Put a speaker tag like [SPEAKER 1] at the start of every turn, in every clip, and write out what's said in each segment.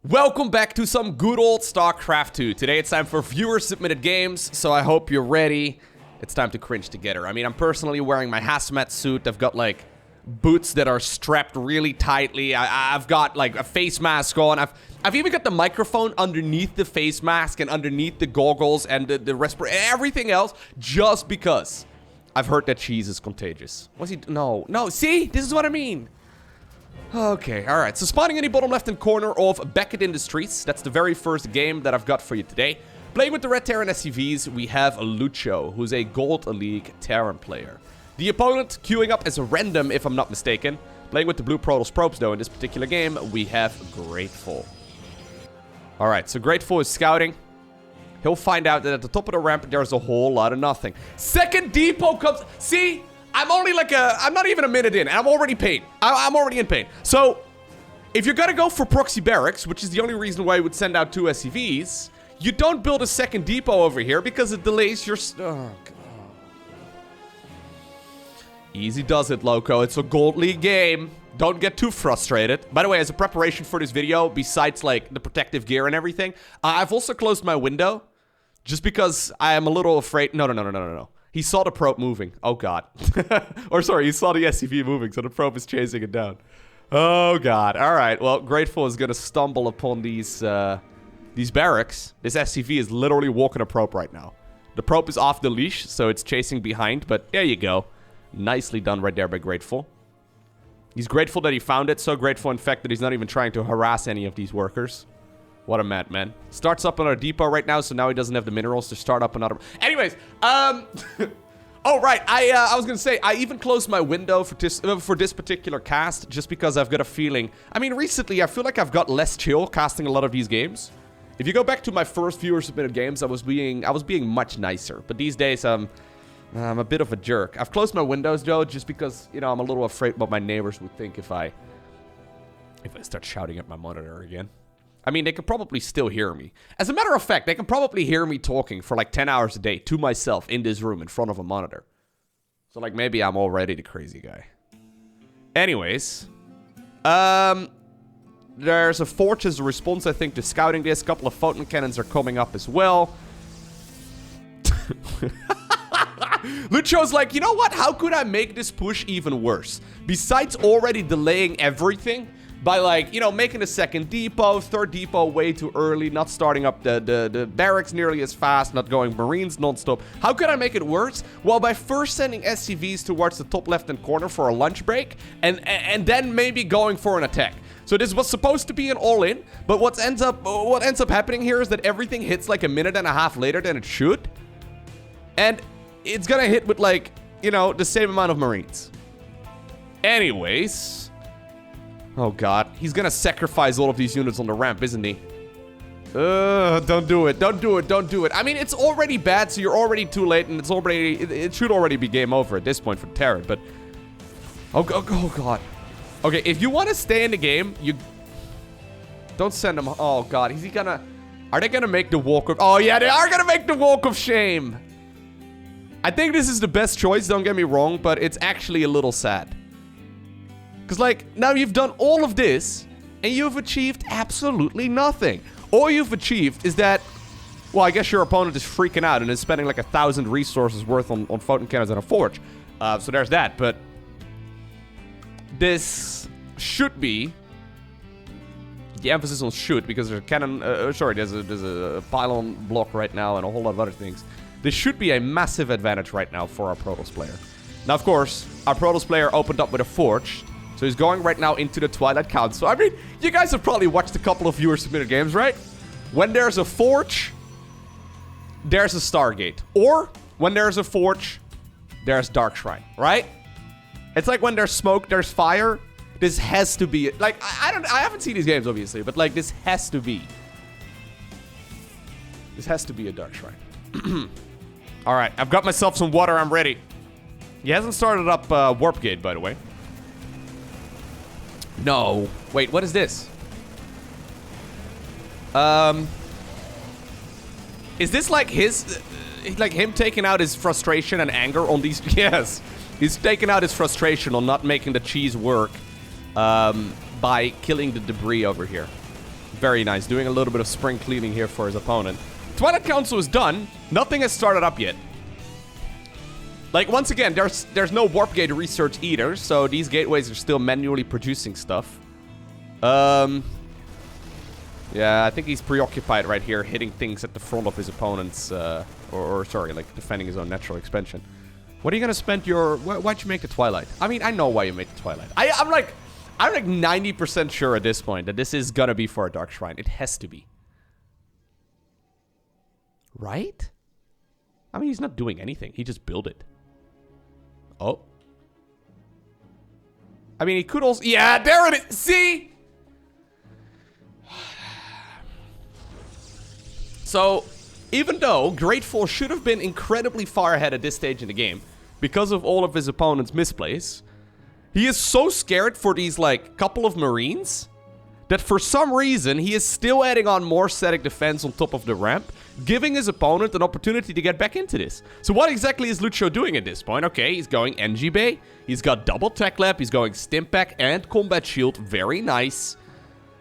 [SPEAKER 1] Welcome back to some good old StarCraft 2. Today it's time for viewer-submitted games, so I hope you're ready. It's time to cringe together. I mean, I'm personally wearing my hazmat suit. I've got, like, boots that are strapped really tightly. I've got, like, a face mask on. I've even got the microphone underneath the face mask and underneath the goggles and the respirator and everything else just because I've heard that cheese is contagious. What's he... No, see? This is what I mean. Okay, alright, so spawning in the bottom left-hand corner of Beckett Industries. That's the very first game that I've got for you today. Playing with the red Terran SCVs, we have Lucho, who's a Gold League Terran player. The opponent queuing up as a random, if I'm not mistaken. Playing with the blue Protoss probes, though, in this particular game, we have Grateful. Alright, so Grateful is scouting. He'll find out that at the top of the ramp, there's a whole lot of nothing. Second depot comes... See? I'm only like I'm not even a minute in, and I'm already pain. I'm already in pain. So, if you're gonna go for proxy barracks, which is the only reason why I would send out 2 SCVs, you don't build a second depot over here because it delays your... Oh, God. Easy does it, Loco. It's a Gold League game. Don't get too frustrated. By the way, as a preparation for this video, besides, like, the protective gear and everything, I've also closed my window just because I am a little afraid... No. He saw the probe moving. Oh, God. Or, sorry, he saw the SCV moving, so the probe is chasing it down. Oh, God. All right. Well, Grateful is going to stumble upon these barracks. This SCV is literally walking a probe right now. The probe is off the leash, so it's chasing behind, but there you go. Nicely done right there by Grateful. He's grateful that he found it. So grateful, in fact, that he's not even trying to harass any of these workers. What a madman. Starts up another depot right now, so now he doesn't have the minerals to start up another... Anyways, oh, right. I was gonna say, I even closed my window for this particular cast, just because I've got a feeling... I mean, recently, I feel like I've got less chill casting a lot of these games. If you go back to my first viewer-submitted games, I was being much nicer. But these days, I'm a bit of a jerk. I've closed my windows, though, just because, you know, I'm a little afraid what my neighbors would think if I start shouting at my monitor again. I mean, they could probably still hear me. As a matter of fact, they can probably hear me talking for like 10 hours a day to myself in this room in front of a monitor. So, like, maybe I'm already the crazy guy. Anyways. There's a forge as a response, I think, to scouting this. A couple of photon cannons are coming up as well. Lucho's like, you know what? How could I make this push even worse? Besides already delaying everything... By, like, you know, making a second depot, third depot way too early, not starting up the barracks nearly as fast, not going Marines non-stop. How could I make it worse? Well, by first sending SCVs towards the top left-hand corner for a lunch break, and then maybe going for an attack. So this was supposed to be an all-in, but what ends up happening here is that everything hits like a minute and a half later than it should. And it's gonna hit with, like, you know, the same amount of Marines. Anyways... Oh, God. He's gonna sacrifice all of these units on the ramp, isn't he? Don't do it. Don't do it. Don't do it. I mean, it's already bad, so you're already too late, and it should already be game over at this point for Terran, but... Oh, God. Okay, if you want to stay in the game, you... Don't send him... Oh, God. Is he gonna... Are they gonna make the walk of... Oh, yeah, they are gonna make the walk of shame! I think this is the best choice, don't get me wrong, but it's actually a little sad. Because, like, now you've done all of this, and you've achieved absolutely nothing. All you've achieved is that, well, I guess your opponent is freaking out and is spending, like, 1,000 resources worth on photon cannons and a forge. So there's that, but... This should be... The emphasis on should, because there's a cannon... there's a pylon block right now and a whole lot of other things. This should be a massive advantage right now for our Protoss player. Now, of course, our Protoss player opened up with a forge... So he's going right now into the Twilight Council. I mean, you guys have probably watched a couple of viewer-submitted games, right? When there's a forge, there's a Stargate. Or, when there's a forge, there's Dark Shrine, right? It's like when there's smoke, there's fire. This has to be... Like, I haven't seen these games, obviously, but, like, this has to be... This has to be a Dark Shrine. Alright, I've got myself some water, I'm ready. He hasn't started up Warp Gate, by the way. No. Wait, what is this? Is this like his... like him taking out his frustration and anger on these... Yes. He's taking out his frustration on not making the cheese work by killing the debris over here. Very nice. Doing a little bit of spring cleaning here for his opponent. Twilight Council is done. Nothing has started up yet. Like, once again, there's no warp gate research either, so these gateways are still manually producing stuff. Yeah, I think he's preoccupied right here, hitting things at the front of his opponent's, sorry, like, defending his own natural expansion. What are you gonna spend your... Why'd you make the Twilight? I mean, I know why you made the Twilight. I'm like 90% sure at this point that this is gonna be for a Dark Shrine. It has to be. Right? I mean, he's not doing anything. He just built it. Oh. I mean, he could also... Yeah, there it is! See? So, even though Grateful should have been incredibly far ahead at this stage in the game, because of all of his opponent's misplays, he is so scared for these, like, couple of Marines, that for some reason, he is still adding on more static defense on top of the ramp, giving his opponent an opportunity to get back into this. So what exactly is Lucho doing at this point? Okay, he's going NG Bay, he's got double Tech Lab, he's going Stimpack and Combat Shield, very nice.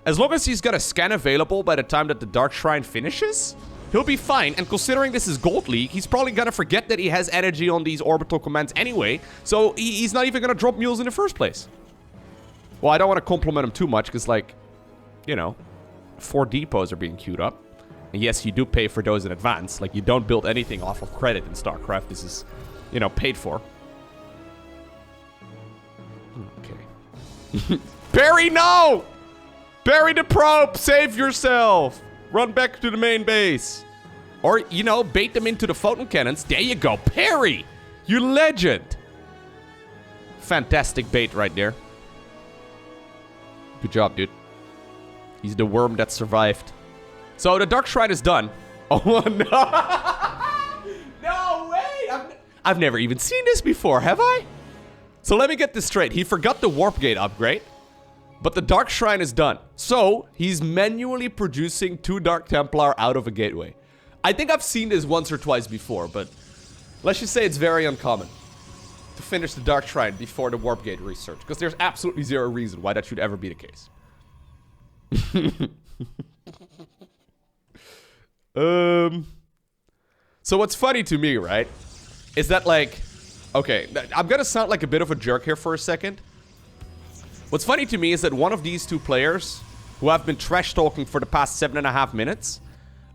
[SPEAKER 1] As long as he's got a scan available by the time that the Dark Shrine finishes, he'll be fine. And considering this is Gold League, he's probably gonna forget that he has energy on these orbital commands anyway, so he's not even gonna drop mules in the first place. Well, I don't want to compliment him too much, because, like, you know, 4 depots are being queued up. And yes, you do pay for those in advance. Like, you don't build anything off of credit in StarCraft. This is, you know, paid for. Okay. Barry, no! Bury the probe! Save yourself! Run back to the main base. Or, you know, bait them into the photon cannons. There you go. Parry! You legend! Fantastic bait right there. Good job, dude. He's the worm that survived. So, the Dark Shrine is done. Oh, no! No way! I've never even seen this before, have I? So, let me get this straight. He forgot the Warp Gate upgrade. But the Dark Shrine is done. So, he's manually producing 2 Dark Templar out of a gateway. I think I've seen this once or twice before, but let's just say it's very uncommon to finish the Dark Shrine before the Warp Gate research, because there's absolutely zero reason why that should ever be the case. So what's funny to me, right, is that, like, okay, I'm gonna sound like a bit of a jerk here for a second. What's funny to me is that one of these 2 players, who have been trash talking for the past 7.5 minutes,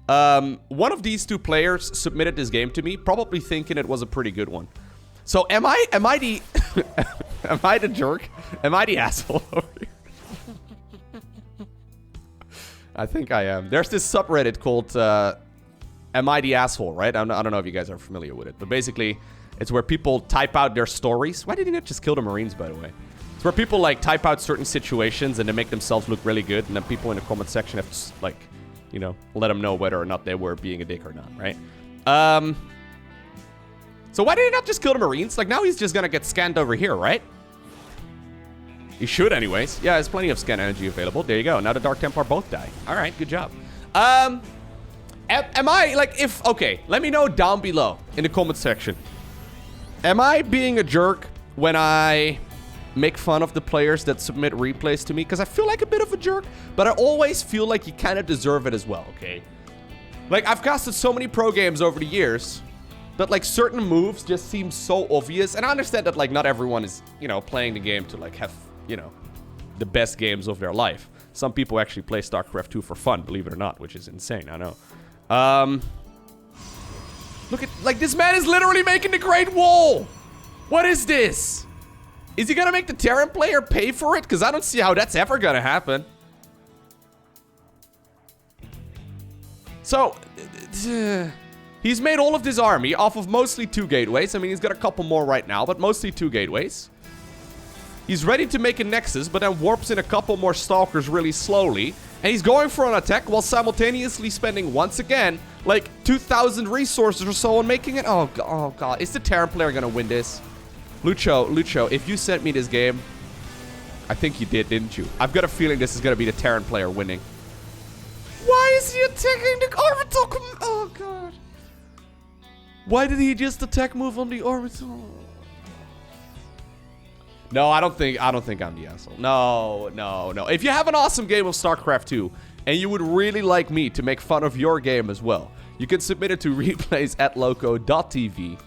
[SPEAKER 1] one of these 2 players submitted this game to me, probably thinking it was a pretty good one. So am I the am I the jerk? Am I the asshole over here? I think I am. There's this subreddit called Am I the Asshole, right? I don't know if you guys are familiar with it, but basically it's where people type out their stories. Why did he not just kill the Marines, by the way? It's where people, like, type out certain situations and they make themselves look really good, and then people in the comment section have to, like, you know, let them know whether or not they were being a dick or not, right? So why did he not just kill the Marines? Like, now he's just gonna get scanned over here, right? He should anyways. Yeah, there's plenty of scan energy available. There you go. Now the Dark Templar both die. Alright, good job. Am I, like, if... Okay, let me know down below in the comment section. Am I being a jerk when I make fun of the players that submit replays to me? Because I feel like a bit of a jerk, but I always feel like you kind of deserve it as well, okay? Like, I've casted so many pro games over the years that, like, certain moves just seem so obvious. And I understand that, like, not everyone is, you know, playing the game to, like, have, you know, the best games of their life. Some people actually play StarCraft 2 for fun, believe it or not, which is insane, I know. Look at, like, this man is literally making the Great Wall! What is this? Is he gonna make the Terran player pay for it? Because I don't see how that's ever gonna happen. So, he's made all of this army off of mostly 2 gateways. I mean, he's got a couple more right now, but mostly 2 gateways. He's ready to make a Nexus, but then warps in a couple more Stalkers really slowly. And he's going for an attack while simultaneously spending, once again, like 2,000 resources or so on making it. Oh god. Is the Terran player gonna win this? Lucho, if you sent me this game, I think you did, didn't you? I've got a feeling this is gonna be the Terran player winning. Why is he attacking the orbital? Oh god. Why did he just attack move on the orbital? No, I don't think I'm the asshole. No. If you have an awesome game of StarCraft 2 and you would really like me to make fun of your game as well, you can submit it to replays@LowkoTV,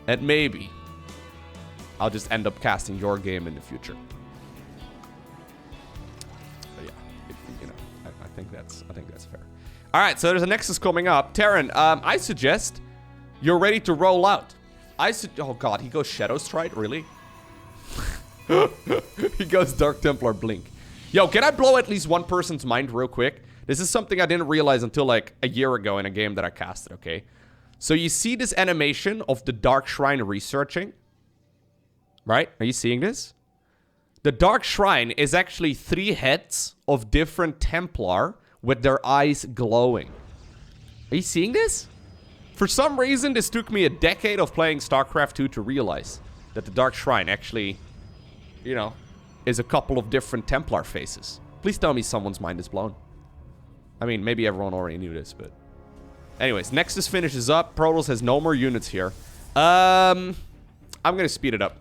[SPEAKER 1] and maybe I'll just end up casting your game in the future. But yeah, I think that's fair. All right, so there's a Nexus coming up. Terran, I suggest you're ready to roll out. Oh god, he goes Shadow Stride, really? He goes Dark Templar Blink. Yo, can I blow at least one person's mind real quick? This is something I didn't realize until like a year ago in a game that I casted, okay? So you see this animation of the Dark Shrine researching? Right? Are you seeing this? The Dark Shrine is actually 3 heads of different Templar with their eyes glowing. Are you seeing this? For some reason, this took me a decade of playing StarCraft 2 to realize that the Dark Shrine actually, you know, is a couple of different Templar faces. Please tell me someone's mind is blown. I mean, maybe everyone already knew this, but... Anyways, Nexus finishes up. Protoss has no more units here. I'm gonna speed it up.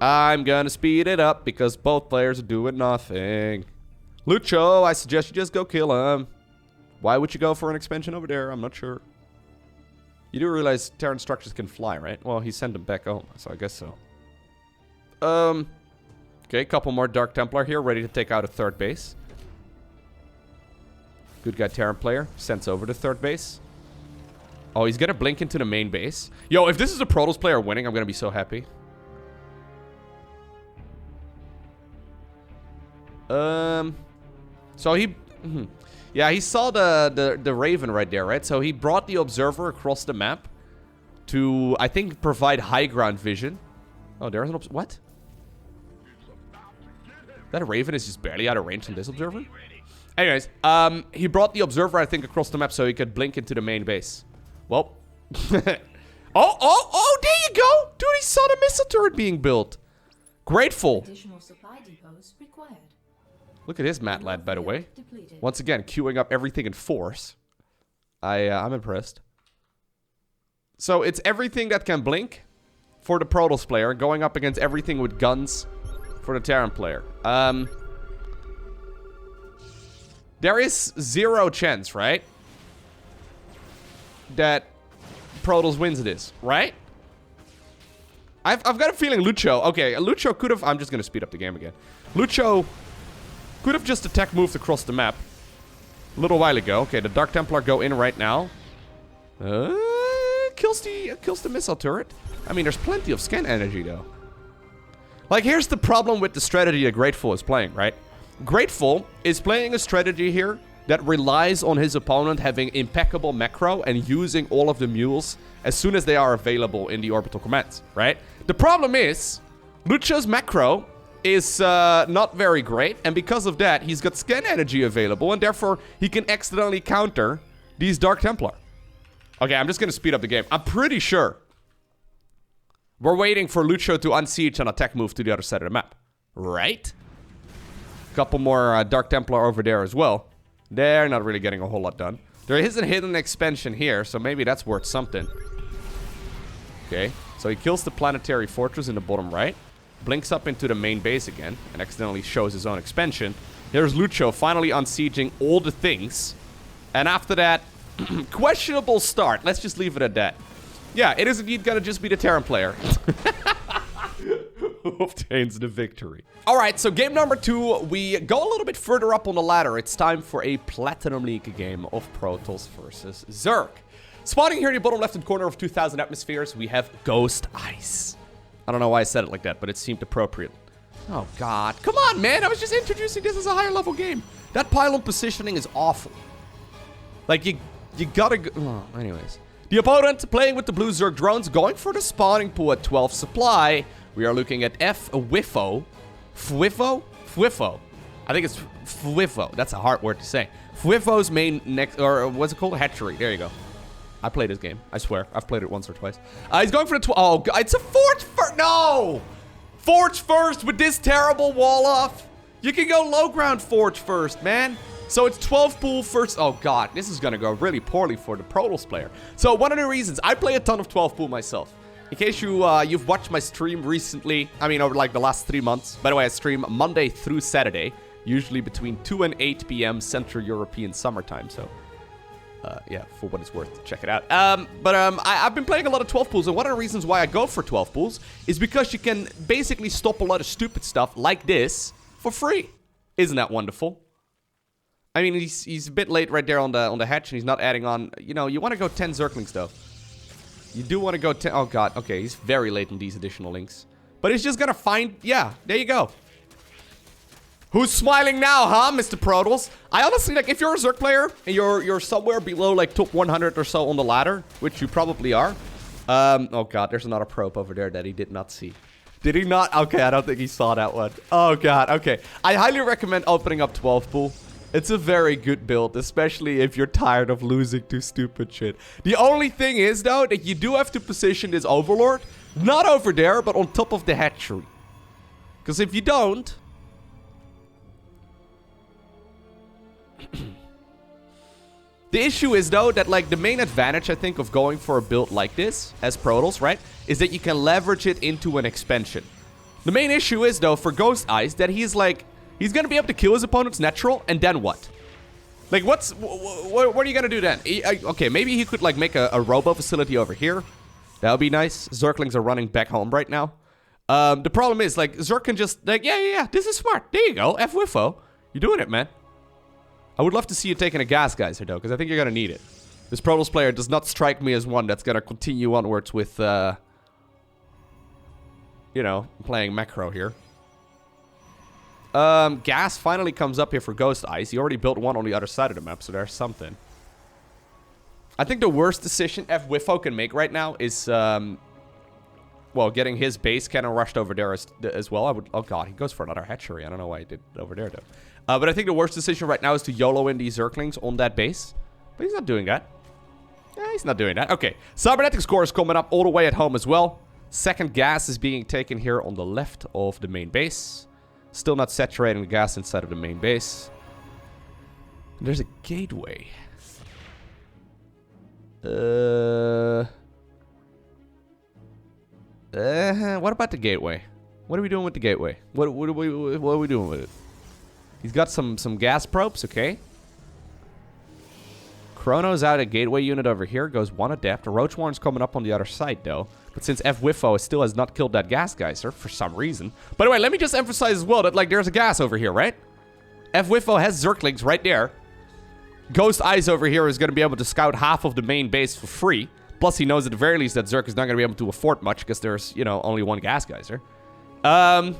[SPEAKER 1] I'm gonna speed it up because both players are doing nothing. Lucho, I suggest you just go kill him. Why would you go for an expansion over there? I'm not sure. You do realize Terran structures can fly, right? Well, he sent them back home, so I guess so. Okay, a couple more Dark Templar here, ready to take out a 3rd base. Good guy Terran player, sends over to 3rd base. Oh, he's gonna blink into the main base. Yo, if this is a Protoss player winning, I'm gonna be so happy. So he... Yeah, he saw the Raven right there, right? So he brought the Observer across the map to, I think, provide high ground vision. Oh, there's an... What? That Raven is just barely out of range from this Observer? Anyways, he brought the Observer, I think, across the map so he could blink into the main base. Well. oh, there you go! Dude, he saw the missile turret being built. Grateful.
[SPEAKER 2] Additional supply depots required.
[SPEAKER 1] Look at his mat lad, by the way. Once again, queuing up everything in force. I'm impressed. So it's everything that can blink for the Protoss player, going up against everything with guns for the Terran player. There is 0 chance, right? That Protoss wins this, right? I've got a feeling Lucho... Okay, Lucho could have... I'm just going to speed up the game again. Lucho could have just attack moved across the map a little while ago. Okay, the Dark Templar go in right now. Kills the missile turret. I mean, there's plenty of scan energy, though. Like, here's the problem with the strategy that Grateful is playing, right? Grateful is playing a strategy here that relies on his opponent having impeccable macro and using all of the mules as soon as they are available in the orbital commands, right? The problem is, Lucho's macro is not very great, and because of that, he's got scan energy available, and therefore, he can accidentally counter these Dark Templar. Okay, I'm just gonna speed up the game. I'm pretty sure we're waiting for Lucho to unsiege and attack move to the other side of the map, right? Couple more Dark Templar over there as well. They're not really getting a whole lot done. There is a hidden expansion here, so maybe that's worth something. Okay, so he kills the planetary fortress in the bottom right. Blinks up into the main base again, and accidentally shows his own expansion. There's Lucho finally unsieging all the things. And after that, questionable start. Let's just leave it at that. Yeah, it is indeed gonna just be the Terran player who obtains the victory. Alright, so game number 2, we go a little bit further up on the ladder. It's time for a Platinum League game of Protoss versus Zerg. Spawning here in the bottom left-hand corner of 2000 atmospheres, we have Ghost Ice. I don't know why I said it like that, but it seemed appropriate. Oh god, come on man, I was just introducing this as a higher level game. That pylon positioning is awful. Like, you gotta go... Oh, anyways. The opponent playing with the blue Zerg drones, going for the spawning pool at 12 supply. We are looking at Fwifo. Fwifo. I think it's Fwifo. That's a hard word to say. Fwifo's main next, or what's it called? Hatchery. There you go. I played this game. I swear. I've played it once or twice. He's going for the oh, God. It's a Forge first. No! Forge first with this terrible wall off. You can go low ground Forge first, man. So it's 12 pool first. Oh, God. This is going to go really poorly for the Protoss player. So one of the reasons, I play a ton of 12 pool myself. In case you've watched my stream recently, I mean, over like the last 3 months. By the way, I stream Monday through Saturday, usually between 2 and 8 p.m. Central European summertime. So, yeah, for what it's worth, check it out. I've been playing a lot of 12 pools, and one of the reasons why I go for 12 pools is because you can basically stop a lot of stupid stuff like this for free. Isn't that wonderful? I mean, he's a bit late right there on the hatch, and he's not adding on. You know, you want to go 10 Zerglings, though. You do want to go 10. Oh, God. Okay, he's very late in these additional links. But he's just going to find... Yeah, there you go. Who's smiling now, huh, Mr. Prodles? I honestly, like, if you're a Zerg player and you're somewhere below, like, top 100 or so on the ladder, which you probably are. Oh, God, there's another probe over there that he did not see. Did he not? Okay, I don't think he saw that one. Oh, God, okay. I highly recommend opening up 12 pool. It's a very good build, especially if you're tired of losing to stupid shit. The only thing is, though, that you do have to position this Overlord not over there, but on top of the hatchery. Because if you don't... The issue is, though, that, like, the main advantage, I think, of going for a build like this, as Prodles, right, is that you can leverage it into an expansion. The main issue is, though, for Ghost Eyes, that he's, like... He's going to be able to kill his opponent's natural, and then what? Like, what are you going to do then? Okay, maybe he could, like, make a robo facility over here. That would be nice. Zerglings are running back home right now. The problem is, like, Zerg can just, like, yeah, this is smart. There you go, F-Wiffo. You're doing it, man. I would love to see you taking a gas geyser, though, because I think you're going to need it. This Prodles player does not strike me as one that's going to continue onwards with, you know, playing macro here. Gas finally comes up here for Ghost Eyes. He already built one on the other side of the map, so there's something. I think the worst decision F-Wiffo can make right now is, well, getting his base cannon rushed over there as well. Oh, God, he goes for another hatchery. I don't know why he did it over there, though. But I think the worst decision right now is to YOLO in these Zerglings on that base. But he's not doing that. Yeah, he's not doing that. Okay, Cybernetics core is coming up all the way at home as well. Second gas is being taken here on the left of the main base. Still not saturating the gas inside of the main base. There's a gateway. What about the gateway? What are we doing with the gateway? What are we doing with it? He's got some gas probes, okay. Chrono's out a gateway unit over here. Goes one adept. Roach Warren's coming up on the other side, though. But since F-Wiffo still has not killed that gas geyser for some reason. By the way, let me just emphasize as well that, like, there's a gas over here, right? F-Wiffo has Zerglings right there. Ghost Eyes over here is going to be able to scout half of the main base for free. Plus, he knows at the very least that Zerg is not going to be able to afford much because there's, you know, only one gas geyser. What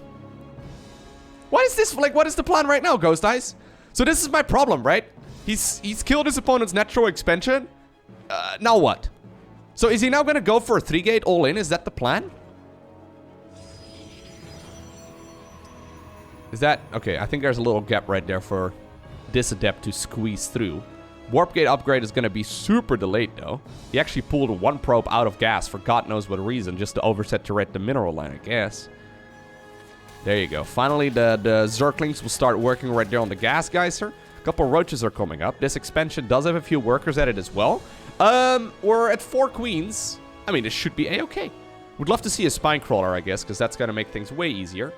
[SPEAKER 1] is this? Like, what is the plan right now, Ghost Eyes? So this is my problem, right? He's killed his opponent's natural expansion. Now what? So is he now going to go for a 3-gate all-in? Is that the plan? Is that... Okay, I think there's a little gap right there for this adept to squeeze through. Warp gate upgrade is going to be super delayed, though. He actually pulled one probe out of gas for God knows what reason, just to oversaturate the mineral line, I guess. There you go. Finally, the Zerglings will start working right there on the gas geyser. A couple roaches are coming up. This expansion does have a few workers at it as well. We're at 4 queens. I mean, this should be a-okay. Would love to see a spine crawler, I guess, because that's going to make things way easier.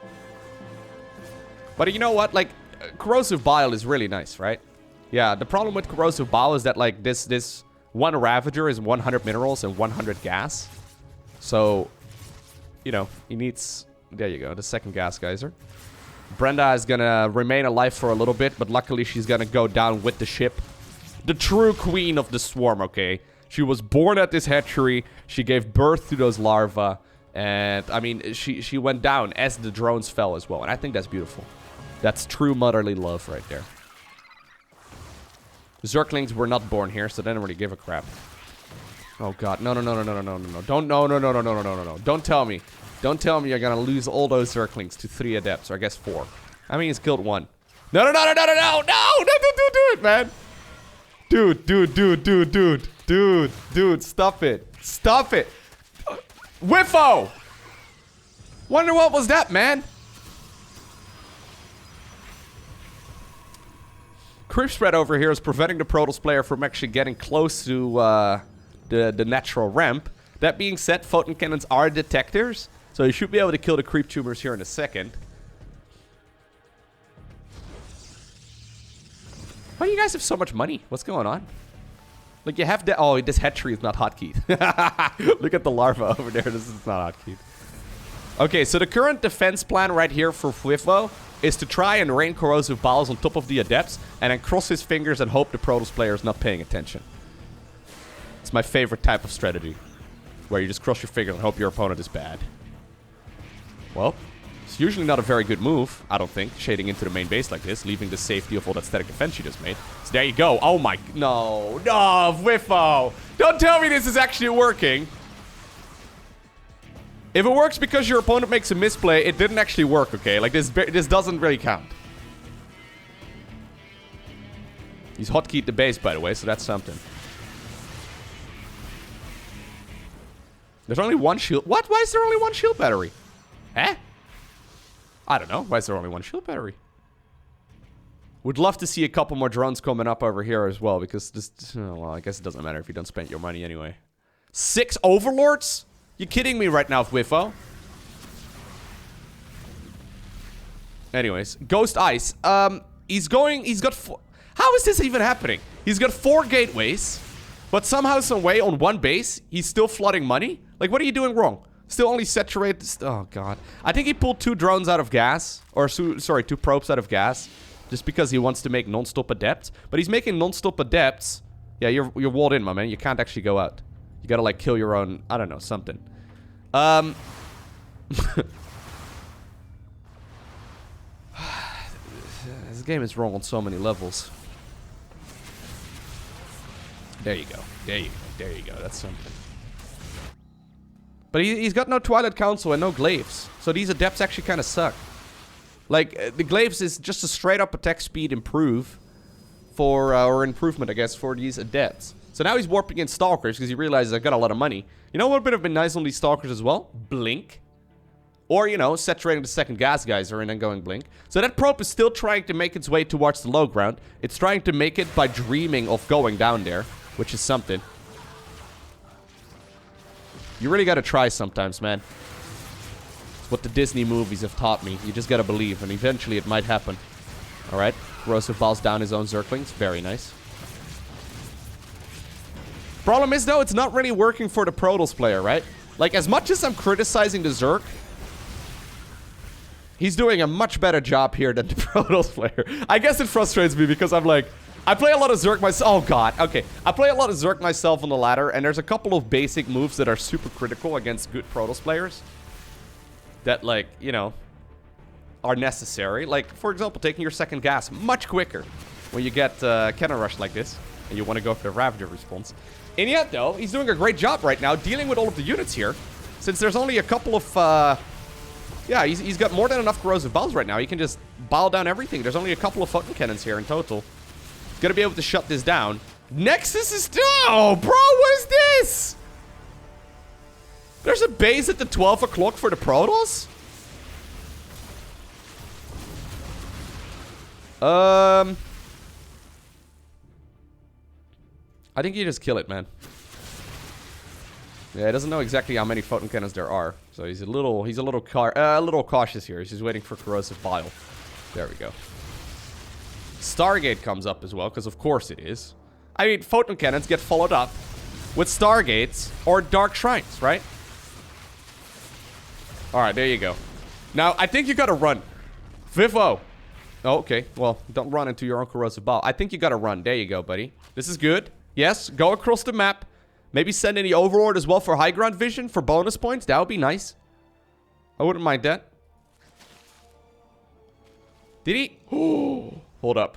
[SPEAKER 1] But you know what? Like, corrosive bile is really nice, right? Yeah, the problem with corrosive bile is that, like, this one Ravager is 100 minerals and 100 gas. So, you know, he needs... There you go, the second gas geyser. Brenda is going to remain alive for a little bit, but luckily she's going to go down with the ship. The true queen of the swarm, okay? She was born at this hatchery. She gave birth to those larvae. And, I mean, she went down as the drones fell as well. And I think that's beautiful. That's true motherly love right there. Zerglings were not born here, so they don't really give a crap. Oh, God. No. Don't, no. Don't tell me. Don't tell me you're going to lose all those Zerglings to 3 adepts, or I guess 4. I mean, he's killed 1. No, don't do it, man. Dude, stop it. Stop it. Wiffo! Wonder what was that, man? Creep spread over here is preventing the Prodles player from actually getting close to the natural ramp. That being said, photon cannons are detectors, so you should be able to kill the creep tumors here in a second. Why do you guys have so much money? What's going on? Like, you have the... Oh, this head tree is not hotkeyed. Look at the larva over there. This is not hotkeyed. Okay, so the current defense plan right here for Fwifo is to try and rain corrosive balls on top of the adepts and then cross his fingers and hope the Protoss player is not paying attention. It's my favorite type of strategy, where you just cross your fingers and hope your opponent is bad. Well, it's usually not a very good move, I don't think, shading into the main base like this, leaving the safety of all that static defense you just made. So there you go. Oh my... No, Fwifo! Don't tell me this is actually working! If it works because your opponent makes a misplay, it didn't actually work, okay? Like, this doesn't really count. He's hotkeyed the base, by the way, so that's something. There's only one shield... What? Why is there only one shield battery? Huh? I don't know. Why is there only one shield battery? Would love to see a couple more drones coming up over here as well, because this... Oh, well, I guess it doesn't matter if you don't spend your money anyway. 6 overlords? You kidding me right now, Fwifo? Anyways, Ghost Ice. He's got how is this even happening? He's got 4 gateways, but somehow, some way, on one base, he's still flooding money? Like, what are you doing wrong? Still only saturated... Oh, God. I think he pulled 2 drones out of gas. Or, sorry, 2 probes out of gas. Just because he wants to make non-stop adepts. But he's making non-stop adepts. Yeah, you're walled in, my man. You can't actually go out. You gotta, like, kill your own... I don't know, something. This game is wrong on so many levels. There you go. There you go. There you go. That's something. But he's got no Twilight Council and no Glaives. So these adepts actually kind of suck. Like, the Glaives is just a straight-up attack speed improve for... or improvement, I guess, for these adepts. So now he's warping in Stalkers because he realizes I've got a lot of money. You know what would have been nice on these Stalkers as well? Blink. Or, you know, saturating the second gas geyser and then going Blink. So that probe is still trying to make its way towards the low ground. It's trying to make it by dreaming of going down there, which is something. You really gotta try sometimes, man. It's what the Disney movies have taught me. You just gotta believe, and eventually it might happen. Alright. Corrosive balls down his own Zerglings. Very nice. Problem is, though, it's not really working for the Protoss player, right? Like, as much as I'm criticizing the Zerg, he's doing a much better job here than the Protoss player. I guess it frustrates me because I'm like, I play a lot of Zerg myself. Oh, God. Okay. I play a lot of Zerg myself on the ladder, and there's a couple of basic moves that are super critical against good Protoss players. That, like, you know, are necessary. Like, for example, taking your second gas much quicker when you get cannon rush like this, and you want to go for the Ravager response. And yet, though, he's doing a great job right now dealing with all of the units here. Since there's only a couple of... yeah, he's got more than enough corrosive balls right now. He can just bow down everything. There's only a couple of photon cannons here in total. He's gonna be able to shut this down. Nexus is still... Oh, bro, what is this? There's a base at the 12 o'clock for the Protoss? I think you just kill it, man. Yeah, he doesn't know exactly how many photon cannons there are, so he's a little cautious here. He's just waiting for corrosive bile. There we go. Stargate comes up as well, because of course it is. I mean, photon cannons get followed up with Stargates or Dark Shrines, right? All right, there you go. Now, I think you gotta run. Fwifo. Oh, okay. Well, don't run into your own corrosive bile. I think you gotta run. There you go, buddy. This is good. Yes, go across the map. Maybe send any Overlord as well for high ground vision for bonus points. That would be nice. I wouldn't mind that. Did he? Oh, hold up.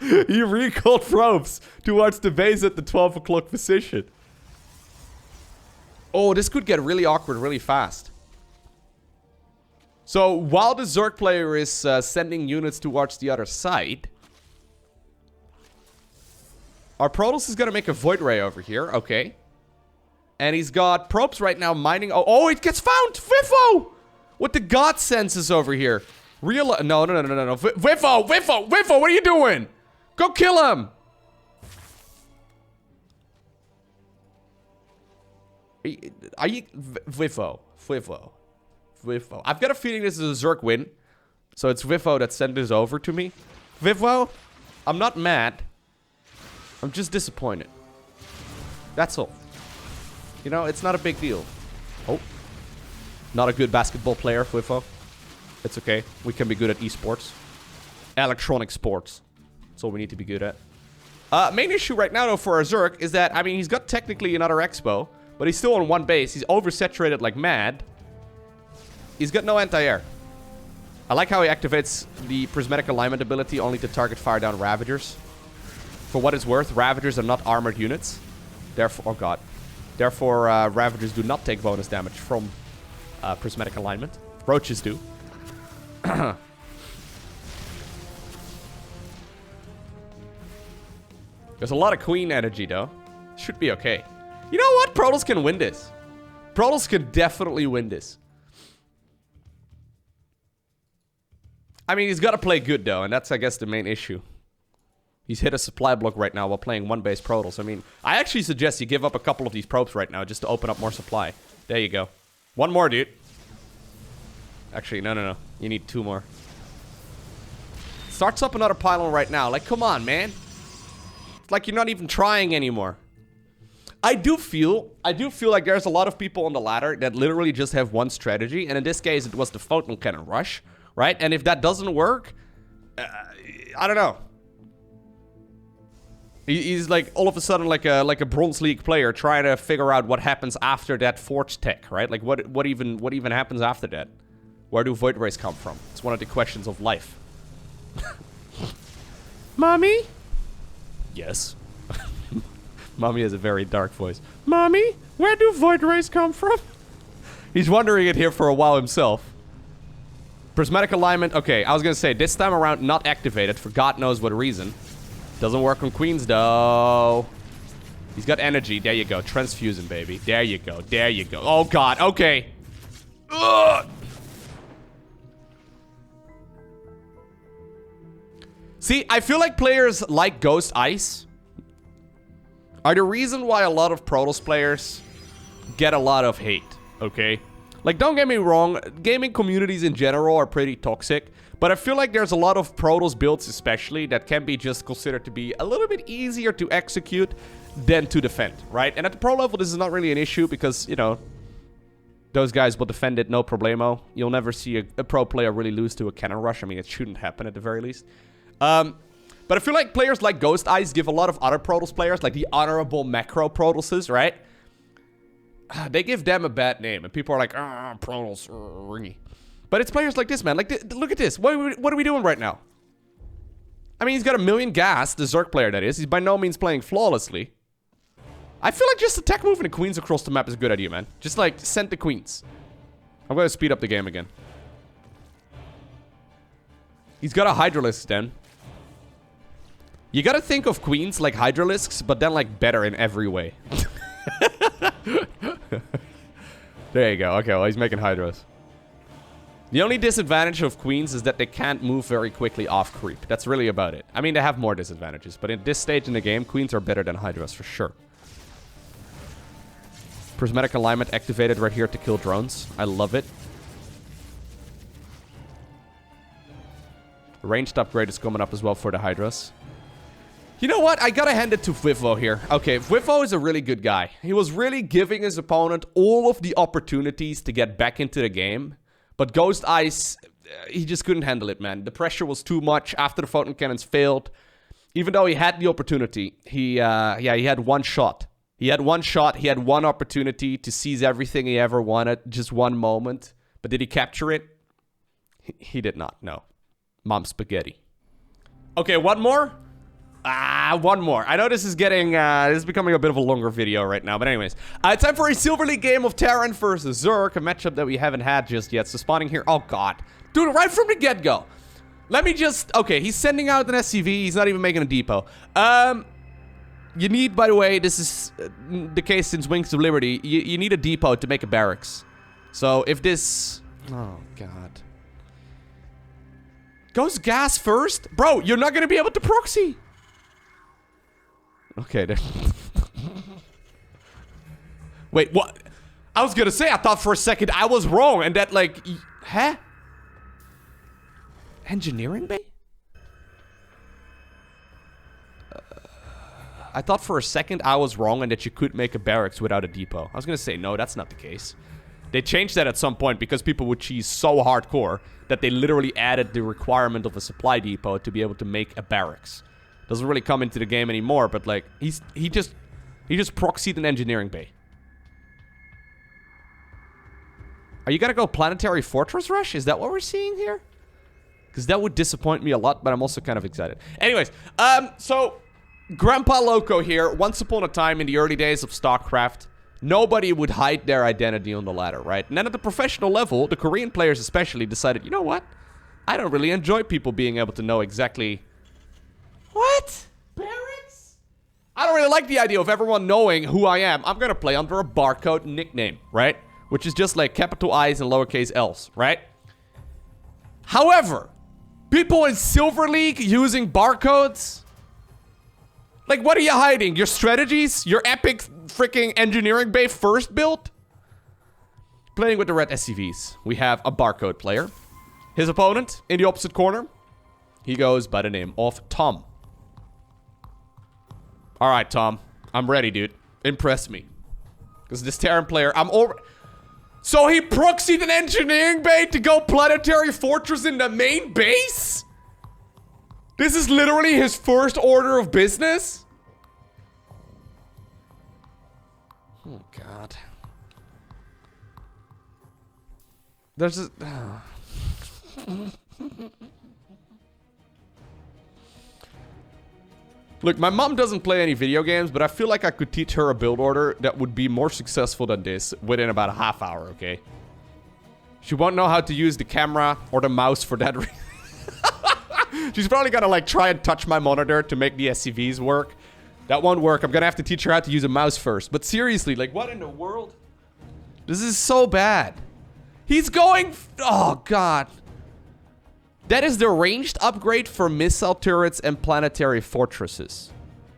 [SPEAKER 1] He recalled probes towards the base at the 12 o'clock position. Oh, this could get really awkward really fast. So, while the Zerg player is sending units towards the other side... Our Protoss is going to make a Void Ray over here. Okay. And he's got probes right now mining... Oh, it gets found! Fwifo! With the God senses over here. Real... No. Fwifo! What are you doing? Go kill him! Are you... Fwifo. I've got a feeling this is a Zerg win. So it's Fwifo that sent this over to me. Vivo, I'm not mad. I'm just disappointed. That's all. You know, it's not a big deal. Oh. Not a good basketball player, Vivo. It's okay. We can be good at esports. Electronic sports. That's all we need to be good at. Main issue right now, though, for our Zerg is that, I mean, he's got technically another Expo, but he's still on one base. He's oversaturated like mad. He's got no anti-air. I like how he activates the prismatic alignment ability only to target fire down Ravagers. For what it's worth, Ravagers are not armored units. Therefore, oh god. Therefore, Ravagers do not take bonus damage from prismatic alignment. Roaches do. There's a lot of queen energy, though. Should be okay. You know what? Protoss can win this. Protoss can definitely win this. I mean, he's got to play good, though, and that's, I guess, the main issue. He's hit a supply block right now while playing one base Protoss. I mean, I actually suggest you give up a couple of these probes right now just to open up more supply. There you go. One more, dude. Actually, no. You need 2 more. Starts up another pylon right now. Like, come on, man. It's like you're not even trying anymore. I do feel like there's a lot of people on the ladder that literally just have one strategy. And in this case, it was the photon cannon rush, right? And if that doesn't work, I don't know. He's like all of a sudden like a Bronze League player trying to figure out what happens after that Forge tech, right? Like what even happens after that? Where do Void Rays come from? It's one of the questions of life. Mommy? Yes. Mommy has a very dark voice. Mommy, where do Void Rays come from? He's wondering it here for a while himself. Prismatic alignment. Okay, I was gonna say this time around not activated for God knows what reason. Doesn't work on queens though. He's got energy. There you go. Transfuse him, baby. There you go. There you go. Oh god. Okay. Ugh. See, I feel like players like Ghost Ice are the reason why a lot of Protoss players get a lot of hate, okay? Like, don't get me wrong, gaming communities in general are pretty toxic, but I feel like there's a lot of Protoss builds especially that can be just considered to be a little bit easier to execute than to defend, right? And at the pro level, this is not really an issue because, you know, those guys will defend it no problemo. You'll never see a pro player really lose to a cannon rush. I mean, it shouldn't happen at the very least. But I feel like players like Ghost Eyes give a lot of other Protoss players, like the honorable macro Protosses, right? They give them a bad name, and people are like, ah, Protoss, ringy. But it's players like this, man. Like, look at this. What are we doing right now? I mean, he's got 1 million gas, the Zerg player that is. He's by no means playing flawlessly. I feel like just attack moving the queens across the map is a good idea, man. Just, like, send the queens. I'm gonna speed up the game again. He's got a Hydralisk then. You gotta think of queens like Hydralisks, but then, like, better in every way. There you go. Okay, well, he's making Hydras. The only disadvantage of queens is that they can't move very quickly off creep. That's really about it. I mean, they have more disadvantages, but in this stage in the game, queens are better than Hydras for sure. Prismatic alignment activated right here to kill drones. I love it. Ranged upgrade is coming up as well for the Hydras. You know what? I gotta hand it to Vivo here. Okay, Vivo is a really good guy. He was really giving his opponent all of the opportunities to get back into the game. But Ghost Ice, he just couldn't handle it, man. The pressure was too much after the photon cannons failed. Even though he had the opportunity, he had one shot. He had one shot, he had one opportunity to seize everything he ever wanted. Just one moment. But did he capture it? He did not, no. Mom spaghetti. Okay, one more? One more. I know this is getting, this is becoming a bit of a longer video right now, but anyways. Time for a Silver League game of Terran versus Zerg, a matchup that we haven't had just yet. So spawning here, oh god. Dude, right from the get-go. Let me just, okay, he's sending out an SCV, he's not even making a depot. You need, by the way, this is the case since Wings of Liberty, you need a depot to make a barracks. So if this, oh god. Goes gas first? Bro, you're not gonna be able to proxy. Okay, then. Wait, what? I was gonna say, I thought for a second I was wrong, and that, like, huh? Engineering bay? I thought for a second I was wrong and that you could make a barracks without a depot. I was gonna say, no, that's not the case. They changed that at some point because people would cheese so hardcore that they literally added the requirement of a supply depot to be able to make a barracks. Doesn't really come into the game anymore, but like, he just proxied an engineering bay. Are you gonna go planetary fortress rush? Is that what we're seeing here? Because that would disappoint me a lot, but I'm also kind of excited. Anyways, so Grandpa Loco here. Once upon a time in the early days of StarCraft, nobody would hide their identity on the ladder, right? And then at the professional level, the Korean players especially decided, you know what? I don't really enjoy people being able to know exactly... What? Barracks? I don't really like the idea of everyone knowing who I am. I'm gonna play under a barcode nickname, right? Which is just like capital I's and lowercase L's, right? However, people in Silver League using barcodes... Like, what are you hiding? Your strategies? Your epic freaking engineering bay first build? Playing with the red SCVs. We have a barcode player. His opponent, in the opposite corner, he goes by the name of Tom. Alright, Tom. I'm ready, dude. Impress me. Because this Terran player, So he proxied an engineering bay to go planetary fortress in the main base? This is literally his first order of business? Oh, God. There's a... Look, my mom doesn't play any video games, but I feel like I could teach her a build order that would be more successful than this within about a half hour, okay? She won't know how to use the camera or the mouse for that reason. She's probably gonna like try and touch my monitor to make the SCVs work. That won't work. I'm gonna have to teach her how to use a mouse first. But seriously, like, what in the world? This is so bad. He's going... Oh, God. That is the ranged upgrade for missile turrets and planetary fortresses.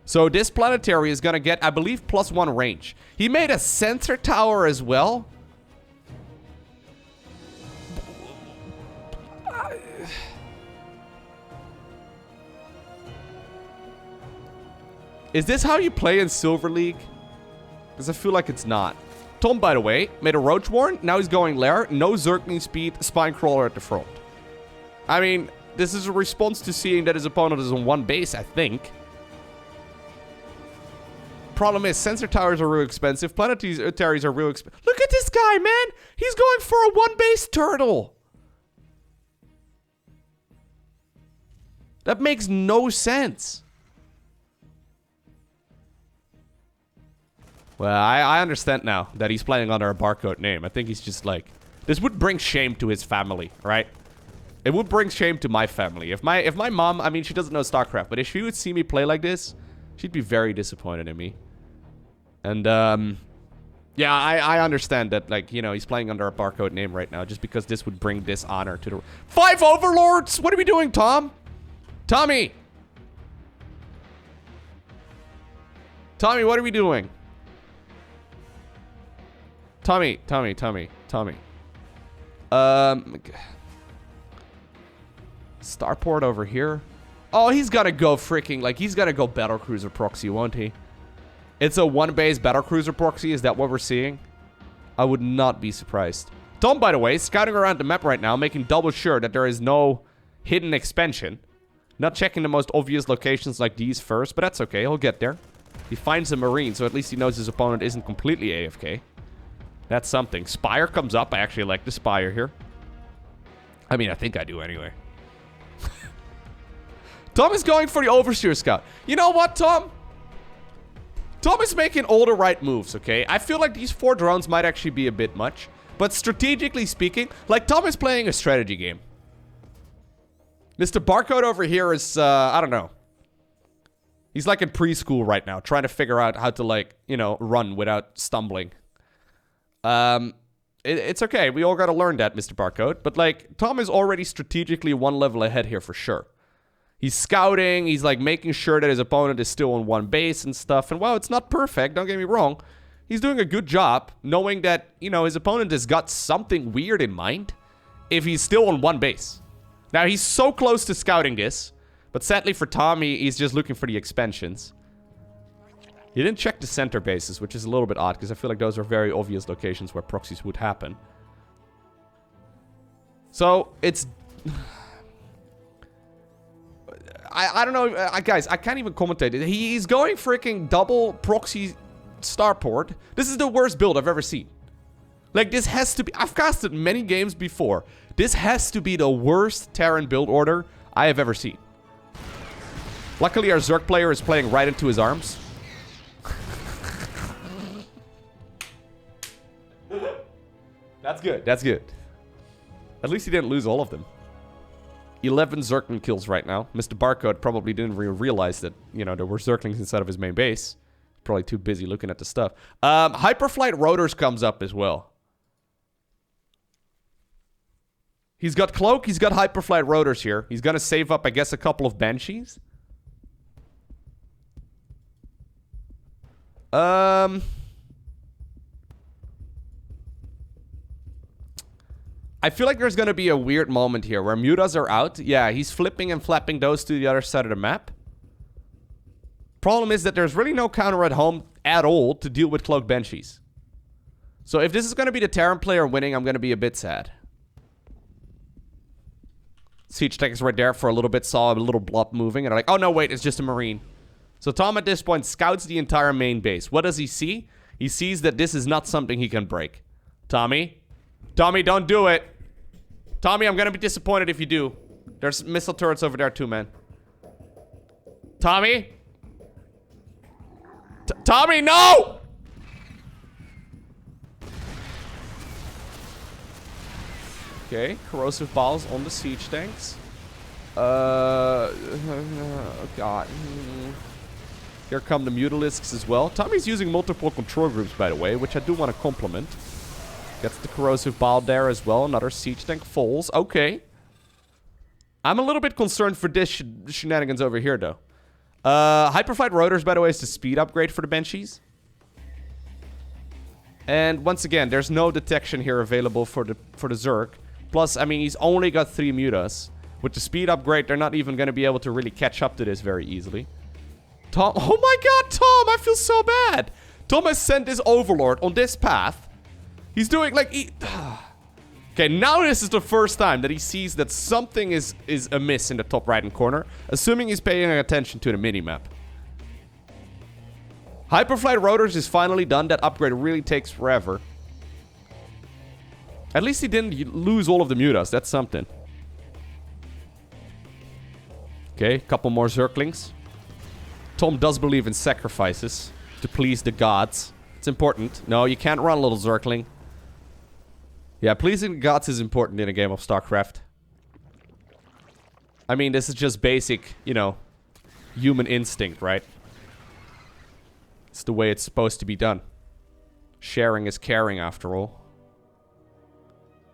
[SPEAKER 1] So this planetary is gonna get, I believe, +1 range. He made a sensor tower as well. Is this how you play in Silver League? Because I feel like it's not. Tom, by the way, made a Roach Warren. Now he's going Lair. No Zergling speed, Spine Crawler at the front. I mean, this is a response to seeing that his opponent is on one base, I think. Problem is, sensor towers are real expensive. Planetaries are real expensive. Look at this guy, man! He's going for a one-base turtle! That makes no sense. Well, I understand now that he's playing under a barcode name. I think he's just like... This would bring shame to his family, right? It would bring shame to my family. If my mom... I mean, she doesn't know StarCraft, but if she would see me play like this, she'd be very disappointed in me. And, yeah, I understand that, like, you know, he's playing under a barcode name right now just because this would bring dishonor to the... 5 Overlords! What are we doing, Tom? Tommy! Tommy, what are we doing? Tommy. Starport over here. Oh, he's gotta go freaking, like, he's gotta go Battlecruiser proxy, won't he? It's a one-base Battlecruiser proxy, is that what we're seeing? I would not be surprised. Tom, by the way, scouting around the map right now, making double sure that there is no hidden expansion. Not checking the most obvious locations like these first, but that's okay, he'll get there. He finds a Marine, so at least he knows his opponent isn't completely AFK. That's something. Spire comes up. I actually like the Spire here. I mean, I think I do anyway. Tom is going for the Overseer Scout. You know what, Tom? Tom is making all the right moves, okay? I feel like these 4 drones might actually be a bit much. But strategically speaking, like, Tom is playing a strategy game. Mr. Barcode over here is, I don't know. He's like in preschool right now, trying to figure out how to, like, you know, run without stumbling. It's okay. We all gotta learn that, Mr. Barcode. But, like, Tom is already strategically 1 level ahead here for sure. He's scouting. He's, like, making sure that his opponent is still on 1 base and stuff. And, well, it's not perfect. Don't get me wrong. He's doing a good job knowing that, you know, his opponent has got something weird in mind if he's still on 1 base. Now, he's so close to scouting this. But sadly for Tommy, he's just looking for the expansions. He didn't check the center bases, which is a little bit odd, because I feel like those are very obvious locations where proxies would happen. So, it's... I don't know, guys, I can't even commentate it. He's going freaking double proxy starport. This is the worst build I've ever seen. Like, this has to be... I've casted many games before. This has to be the worst Terran build order I have ever seen. Luckily, our Zerg player is playing right into his arms. That's good. That's good. At least he didn't lose all of them. 11 Zergling kills right now. Mr. Barcode probably didn't realize that, you know, there were Zerglings inside of his main base. Probably too busy looking at the stuff. Hyperflight Rotors comes up as well. He's got Cloak. He's got Hyperflight Rotors here. He's going to save up, I guess, a couple of Banshees. I feel like there's going to be a weird moment here where mutas are out. Yeah, he's flipping and flapping those to the other side of the map. Problem is that there's really no counter at home at all to deal with Cloak Banshees. So if this is going to be the Terran player winning, I'm going to be a bit sad. Siege tank is right there for a little bit, saw a little blob moving, and I'm like, oh no, wait, it's just a Marine. So Tom at this point scouts the entire main base. What does he see? He sees that this is not something he can break. Tommy? Tommy, don't do it. Tommy, I'm gonna be disappointed if you do. There's missile turrets over there too, man. Tommy? Tommy, no! Okay, corrosive balls on the siege tanks. Oh god. Here come the Mutalisks as well. Tommy's using multiple control groups, by the way, which I do want to compliment. Gets the corrosive ball there as well. Another siege tank falls. Okay. I'm a little bit concerned for this shenanigans over here, though. Hyperflight Rotors, by the way, is the speed upgrade for the Banshees. And once again, there's no detection here available for the Zerg. Plus, I mean, he's only got 3 mutas. With the speed upgrade, they're not even going to be able to really catch up to this very easily. Tom, oh my god, Tom, I feel so bad. Tom has sent his Overlord on this path. He's doing, like, okay, now this is the first time that he sees that something is amiss in the top right-hand corner. Assuming he's paying attention to the minimap. Hyperflight Rotors is finally done. That upgrade really takes forever. At least he didn't lose all of the mutas. That's something. Okay, couple more Zerglings. Tom does believe in sacrifices to please the gods. It's important. No, you can't run, little Zergling. Yeah, pleasing the gods is important in a game of StarCraft. I mean, this is just basic, you know, human instinct, right? It's the way it's supposed to be done. Sharing is caring, after all.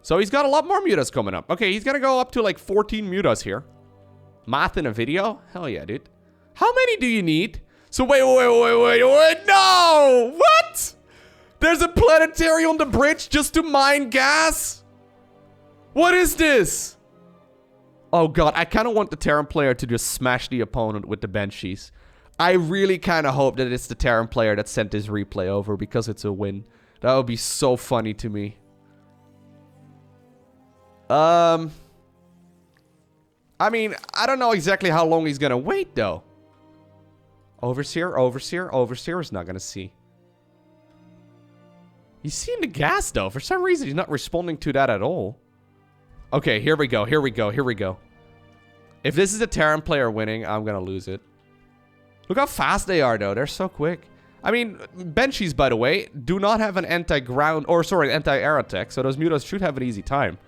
[SPEAKER 1] So he's got a lot more mutas coming up. Okay, he's gonna go up to like 14 mutas here. Math in a video? Hell yeah, dude. How many do you need? So wait, no! What? There's a planetary on the bridge just to mine gas? What is this? Oh god, I kind of want the Terran player to just smash the opponent with the Banshees. I really kind of hope that it's the Terran player that sent this replay over because it's a win. That would be so funny to me. I mean, I don't know exactly how long he's gonna wait, though. Overseer is not gonna see. He's seeing the gas, though. For some reason, he's not responding to that at all. Okay, here we go. If this is a Terran player winning, I'm gonna lose it. Look how fast they are, though. They're so quick. I mean, Banshees, by the way, do not have an anti-ground... Or, sorry, anti-air attack. So those mutas should have an easy time.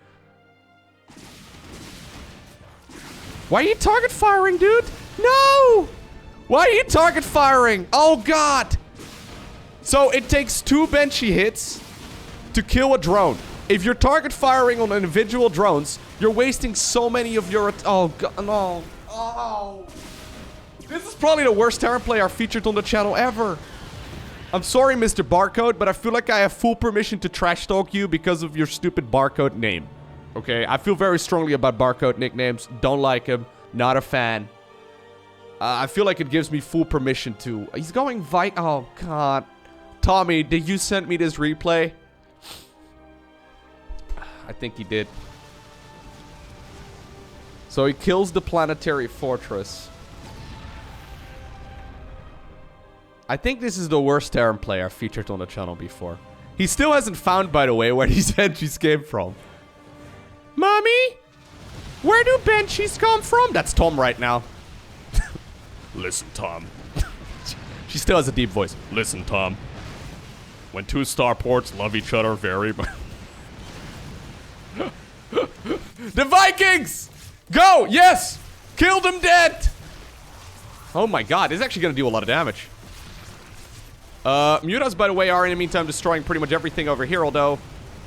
[SPEAKER 1] Why are you target firing, dude? No! Why are you target firing? Oh, God! So, it takes 2 Banshee hits to kill a drone. If you're target firing on individual drones, you're wasting so many of your... Oh, God, no. Oh. This is probably the worst Terran player featured on the channel ever. I'm sorry, Mr. Barcode, but I feel like I have full permission to trash talk you because of your stupid Barcode name. Okay, I feel very strongly about Barcode nicknames. Don't like him. Not a fan. I feel like it gives me full permission to... He's going Oh, God. Tommy, did you send me this replay? I think he did. So he kills the planetary fortress. I think this is the worst Terran player I've featured on the channel before. He still hasn't found, by the way, where these entries came from. Mommy? Where do banshees come from? That's Tom right now. Listen, Tom. She still has a deep voice. Listen, Tom. When two starports love each other very much. The Vikings! Go! Yes! Kill them dead! Oh my god, this is actually gonna do a lot of damage. Mutas, by the way, are in the meantime destroying pretty much everything over here, although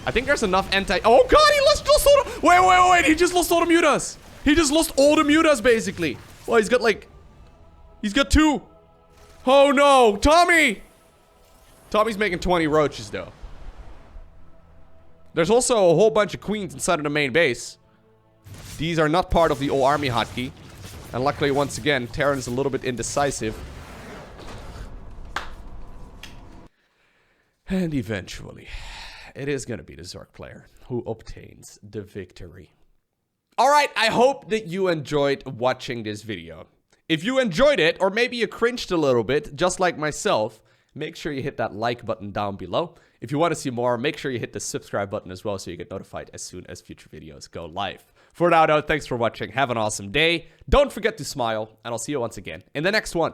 [SPEAKER 1] I think there's enough anti- Oh god, he lost all the- Wait, he just lost all the mutas. He just lost all the mutas, basically. Well, he's got like... He's got 2. Oh no, Tommy! Tommy's making 20 roaches, though. There's also a whole bunch of queens inside of the main base. These are not part of the all army hotkey. And luckily, once again, Terran is a little bit indecisive. And eventually, it is going to be the Zork player who obtains the victory. Alright, I hope that you enjoyed watching this video. If you enjoyed it, or maybe you cringed a little bit, just like myself, make sure you hit that like button down below. If you want to see more, make sure you hit the subscribe button as well so you get notified as soon as future videos go live. For now, though, thanks for watching. Have an awesome day. Don't forget to smile, and I'll see you once again in the next one.